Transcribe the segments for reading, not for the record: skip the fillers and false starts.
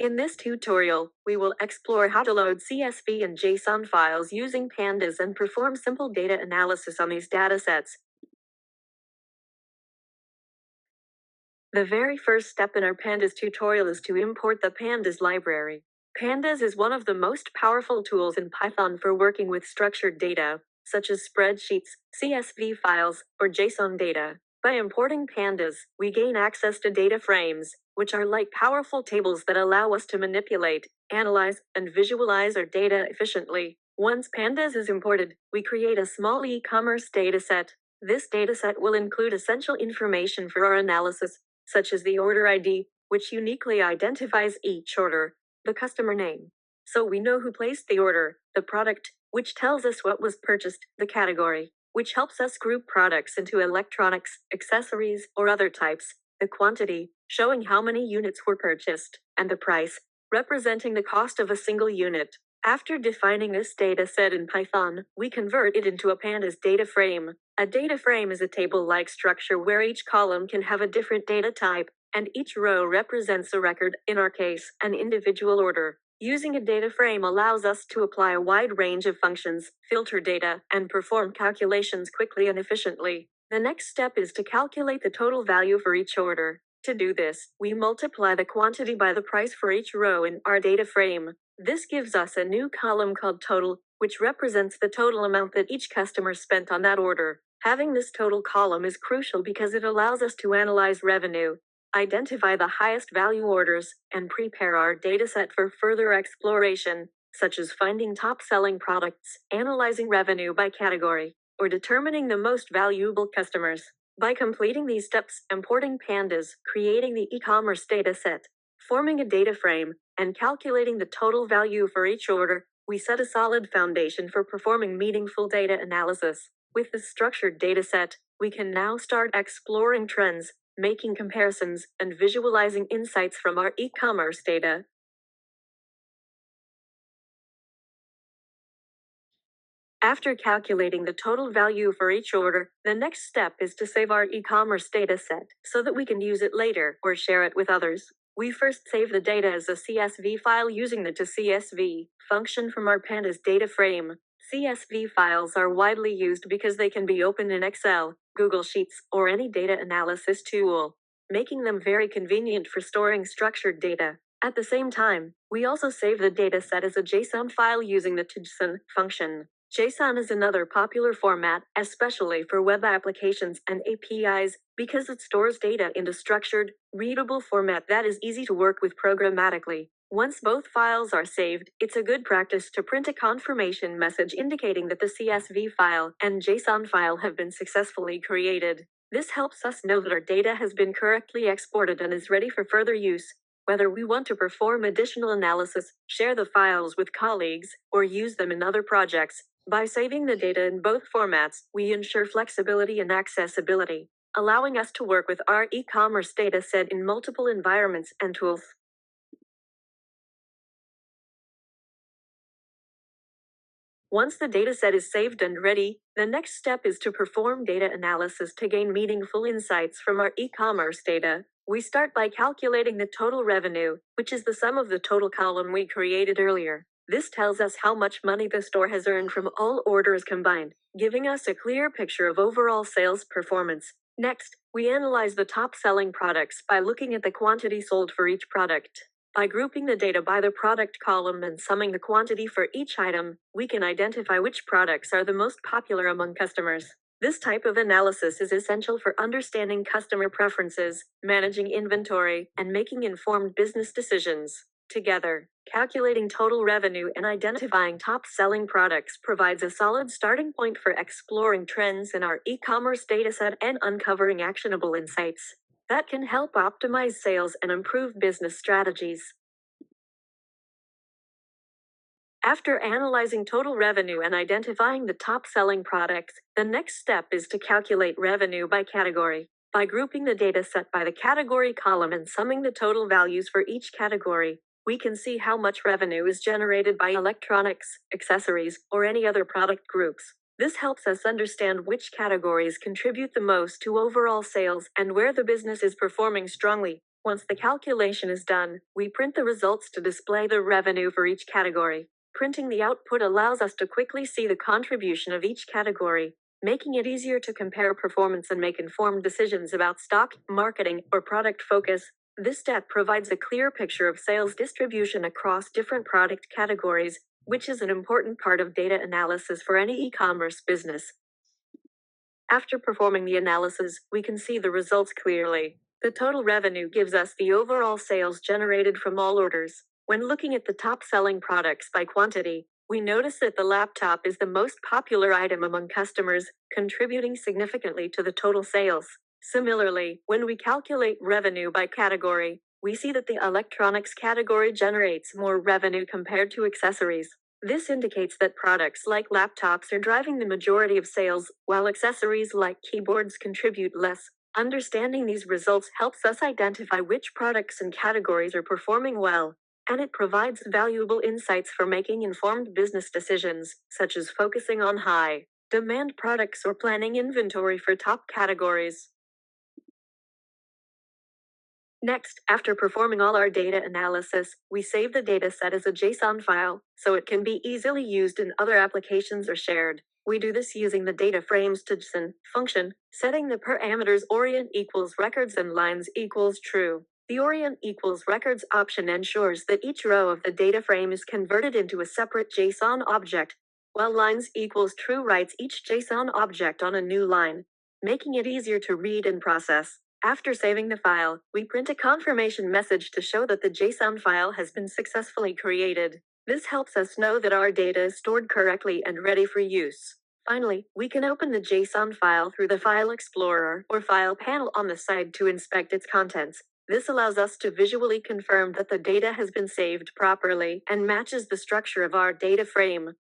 In this tutorial, we will explore how to load CSV and JSON files using Pandas and perform simple data analysis on these datasets. The very first step in our Pandas tutorial is to import the Pandas library. Pandas is one of the most powerful tools in Python for working with structured data, such as spreadsheets, CSV files, or JSON data. By importing Pandas, we gain access to data frames, which are like powerful tables that allow us to manipulate, analyze, and visualize our data efficiently. Once Pandas is imported, we create a small e-commerce dataset. This dataset will include essential information for our analysis, such as the order ID, which uniquely identifies each order, the customer name, so we know who placed the order, the product, which tells us what was purchased, the category, which helps us group products into electronics, accessories, or other types, the quantity, showing how many units were purchased, and the price, representing the cost of a single unit. After defining this data set in Python, we convert it into a Pandas data frame. A data frame is a table-like structure where each column can have a different data type, and each row represents a record, in our case, an individual order. Using a data frame allows us to apply a wide range of functions, filter data, and perform calculations quickly and efficiently. The next step is to calculate the total value for each order. To do this, we multiply the quantity by the price for each row in our data frame. This gives us a new column called total, which represents the total amount that each customer spent on that order. Having this total column is crucial because it allows us to analyze revenue, identify the highest value orders, and prepare our dataset for further exploration, such as finding top-selling products, analyzing revenue by category, or determining the most valuable customers. By completing these steps, importing Pandas, creating the e-commerce dataset, forming a data frame, and calculating the total value for each order, we set a solid foundation for performing meaningful data analysis. With this structured dataset, we can now start exploring trends, making comparisons, and visualizing insights from our e-commerce data. After calculating the total value for each order, the next step is to save our e-commerce dataset so that we can use it later or share it with others. We first save the data as a CSV file using the toCSV function from our Pandas data frame. CSV files are widely used because they can be opened in Excel, Google Sheets, or any data analysis tool, making them very convenient for storing structured data. At the same time, we also save the dataset as a JSON file using the JSON function. JSON is another popular format, especially for web applications and APIs, because it stores data in a structured, readable format that is easy to work with programmatically. Once both files are saved, it's a good practice to print a confirmation message indicating that the CSV file and JSON file have been successfully created. This helps us know that our data has been correctly exported and is ready for further use. Whether we want to perform additional analysis, share the files with colleagues, or use them in other projects, by saving the data in both formats, we ensure flexibility and accessibility, allowing us to work with our e-commerce dataset in multiple environments and tools. Once the dataset is saved and ready, the next step is to perform data analysis to gain meaningful insights from our e-commerce data. We start by calculating the total revenue, which is the sum of the total column we created earlier. This tells us how much money the store has earned from all orders combined, giving us a clear picture of overall sales performance. Next, we analyze the top-selling products by looking at the quantity sold for each product. By grouping the data by the product column and summing the quantity for each item, we can identify which products are the most popular among customers. This type of analysis is essential for understanding customer preferences, managing inventory, and making informed business decisions. Together, calculating total revenue and identifying top-selling products provides a solid starting point for exploring trends in our e-commerce dataset and uncovering actionable insights that can help optimize sales and improve business strategies. After analyzing total revenue and identifying the top-selling products, the next step is to calculate revenue by category. By grouping the dataset by the category column and summing the total values for each category, we can see how much revenue is generated by electronics, accessories, or any other product groups. This helps us understand which categories contribute the most to overall sales and where the business is performing strongly. Once the calculation is done, we print the results to display the revenue for each category. Printing the output allows us to quickly see the contribution of each category, making it easier to compare performance and make informed decisions about stock, marketing, or product focus. This step provides a clear picture of sales distribution across different product categories, which is an important part of data analysis for any e-commerce business. After performing the analysis, we can see the results clearly. The total revenue gives us the overall sales generated from all orders. When looking at the top-selling products by quantity, we notice that the laptop is the most popular item among customers, contributing significantly to the total sales. Similarly, when we calculate revenue by category, we see that the electronics category generates more revenue compared to accessories. This indicates that products like laptops are driving the majority of sales, while accessories like keyboards contribute less. Understanding these results helps us identify which products and categories are performing well, and it provides valuable insights for making informed business decisions, such as focusing on high demand products or planning inventory for top categories. Next, after performing all our data analysis, we save the dataset as a JSON file, so it can be easily used in other applications or shared. We do this using the data frames to JSON function, setting the parameters orient equals records and lines equals true. The orient equals records option ensures that each row of the data frame is converted into a separate JSON object, while lines equals true writes each JSON object on a new line, making it easier to read and process. After saving the file, we print a confirmation message to show that the JSON file has been successfully created. This helps us know that our data is stored correctly and ready for use. Finally, we can open the JSON file through the File Explorer or File panel on the side to inspect its contents. This allows us to visually confirm that the data has been saved properly and matches the structure of our data frame.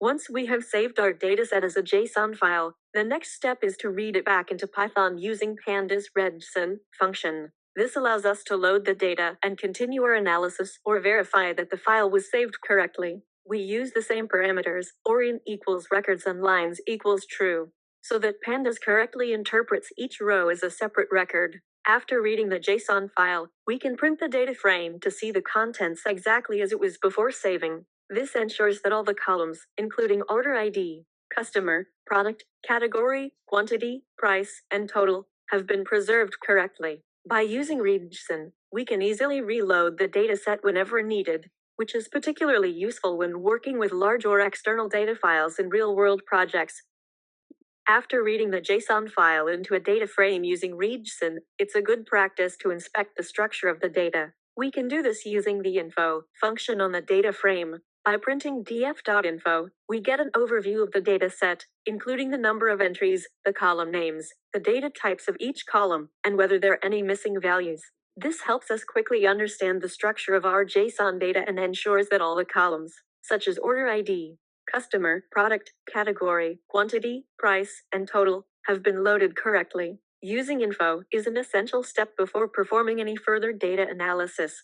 Once we have saved our dataset as a JSON file, the next step is to read it back into Python using Pandas readJSON function. This allows us to load the data and continue our analysis or verify that the file was saved correctly. We use the same parameters, orient equals records and lines equals true, so that Pandas correctly interprets each row as a separate record. After reading the JSON file, we can print the data frame to see the contents exactly as it was before saving. This ensures that all the columns, including order ID, customer, product, category, quantity, price, and total, have been preserved correctly. By using readJSON, we can easily reload the dataset whenever needed, which is particularly useful when working with large or external data files in real-world projects. After reading the JSON file into a data frame using readJSON, it's a good practice to inspect the structure of the data. We can do this using the info function on the data frame. By printing df.info, we get an overview of the data set, including the number of entries, the column names, the data types of each column, and whether there are any missing values. This helps us quickly understand the structure of our JSON data and ensures that all the columns, such as order ID, customer, product, category, quantity, price, and total, have been loaded correctly. Using info is an essential step before performing any further data analysis.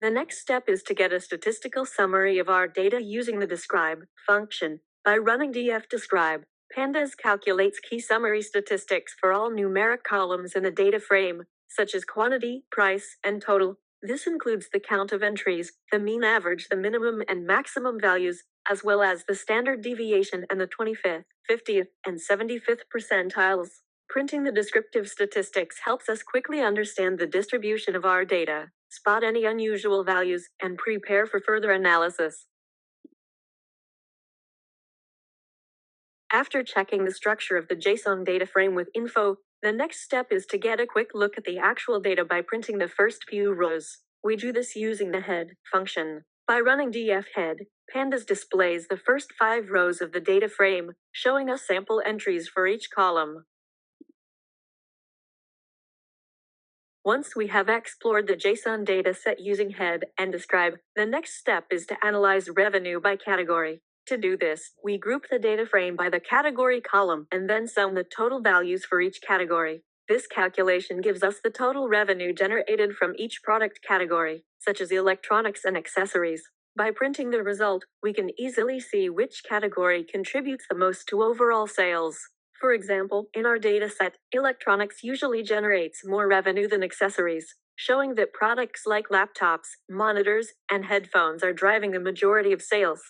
The next step is to get a statistical summary of our data using the describe function. By running df-describe, Pandas calculates key summary statistics for all numeric columns in the data frame, such as quantity, price, and total. This includes the count of entries, the mean average, the minimum and maximum values, as well as the standard deviation and the 25th, 50th, and 75th percentiles. Printing the descriptive statistics helps us quickly understand the distribution of our data, spot any unusual values, and prepare for further analysis. After checking the structure of the JSON data frame with info, the next step is to get a quick look at the actual data by printing the first few rows. We do this using the head function. By running df-head, Pandas displays the first 5 rows of the data frame, showing us sample entries for each column. Once we have explored the JSON data set using head and describe, the next step is to analyze revenue by category. To do this, we group the data frame by the category column and then sum the total values for each category. This calculation gives us the total revenue generated from each product category, such as electronics and accessories. By printing the result, we can easily see which category contributes the most to overall sales. For example, in our dataset, electronics usually generates more revenue than accessories, showing that products like laptops, monitors, and headphones are driving the majority of sales.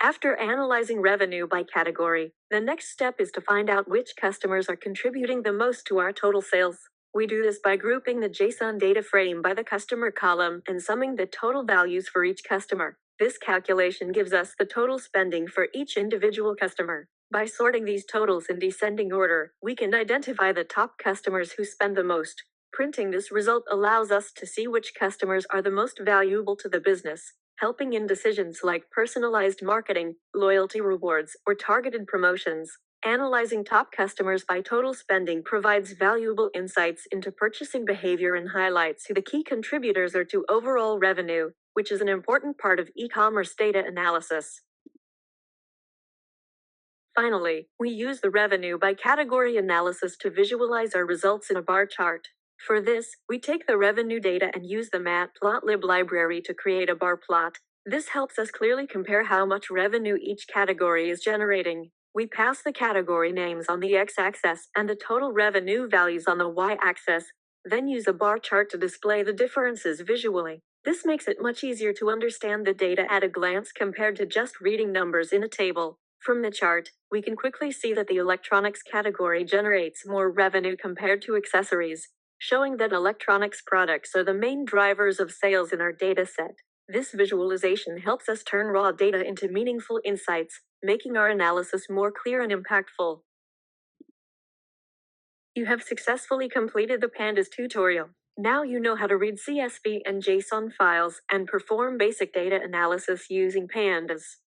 After analyzing revenue by category, the next step is to find out which customers are contributing the most to our total sales. We do this by grouping the JSON data frame by the customer column and summing the total values for each customer. This calculation gives us the total spending for each individual customer. By sorting these totals in descending order, we can identify the top customers who spend the most. Printing this result allows us to see which customers are the most valuable to the business, helping in decisions like personalized marketing, loyalty rewards, or targeted promotions. Analyzing top customers by total spending provides valuable insights into purchasing behavior and highlights who the key contributors are to overall revenue, which is an important part of e-commerce data analysis. Finally, we use the revenue by category analysis to visualize our results in a bar chart. For this, we take the revenue data and use the matplotlib library to create a bar plot. This helps us clearly compare how much revenue each category is generating. We pass the category names on the x-axis and the total revenue values on the y-axis, then use a bar chart to display the differences visually. This makes it much easier to understand the data at a glance compared to just reading numbers in a table. From the chart, we can quickly see that the electronics category generates more revenue compared to accessories, showing that electronics products are the main drivers of sales in our dataset. This visualization helps us turn raw data into meaningful insights, making our analysis more clear and impactful. You have successfully completed the Pandas tutorial. Now you know how to read CSV and JSON files and perform basic data analysis using Pandas.